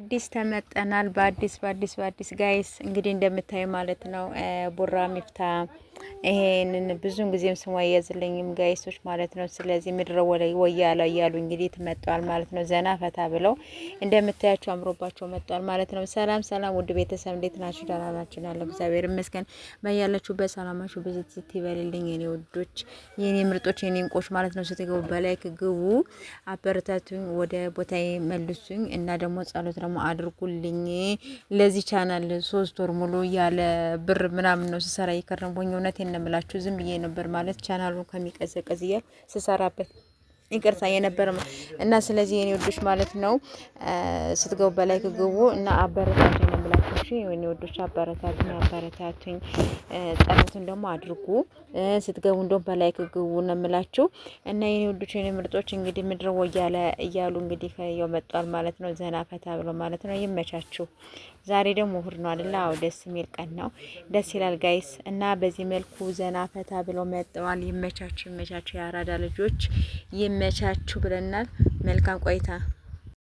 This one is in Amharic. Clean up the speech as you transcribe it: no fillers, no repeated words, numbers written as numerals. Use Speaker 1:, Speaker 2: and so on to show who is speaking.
Speaker 1: በአዲስ ተመጠናል። በአዲስ ጋይስ እንግዲህ እንደምታዩ ማለት ነው። ቡራ ሚፍታ ይሄንን ብዙን ጊዜም ስሟ ያዝልኝም ጋይሶች ማለት ነው። ስለዚህ ምድረ ወያላ እያሉ እንግዲህ ተመጣጣል ማለት ነው። ዘና ፈታ ብለው እንደምታያቸው አምሮባቸው መጣል ማለት ነው። ሰላም ውድ ቤተሰብ እንዴት ናችሁ? ደህና ናችሁ? ያለው እግዚአብሔር ይመስገን። በያላችሁበት ሰላማችሁ ብዝት ይበልልኝ የኔ ውዶች፣ የኔ ምርጦች፣ የኔ እንቆች ማለት ነው። ስትገቡ በላይክ ግቡ፣ አበረታቱኝ፣ ወደ ቦታዬ መልሱኝ እና ደግሞ ጸሎት ደግሞ አድርጉልኝ። ለዚህ ቻናል 3 ወር ሙሉ ያለ ብር ምናምን ነው ስሰራ ይከረምቦኝ። እውነት የነምላችሁ ዝም ብዬ ነበር ማለት ቻናሉ ከሚቀዘቀዝ እያል ስሰራበት ይቅርታ የነበረ እና ስለዚህ የኔ ወዶች ማለት ነው ስትገቡ በላይ ግቡ እና አበረታቱኝ ነው ብላችሁ እሺ። የኔ ወዶች አበረታቱኝ፣ ጸሎቱን ደግሞ አድርጉ። ስትገቡ እንደው በላይ ግቡ ነው የምላችሁ እና የኔ ወዶች የኔ ምርጦች እንግዲህ ምድር ወያለ እያሉ እንግዲህ ያው መጣል ማለት ነው። ዘና ፈታ ብሎ ማለት ነው። ይመቻችሁ። ዛሬ ደግሞ እሁድ ነው አይደል? አዎ ደስ የሚል ቀን ነው። ደስ ይላል ጋይስ እና በዚህ መልኩ ዘና ፈታ ብለው መጥተዋል። ይመቻችሁ፣ ያራዳ ልጆች ይመቻችሁ ብለናል። መልካም ቆይታ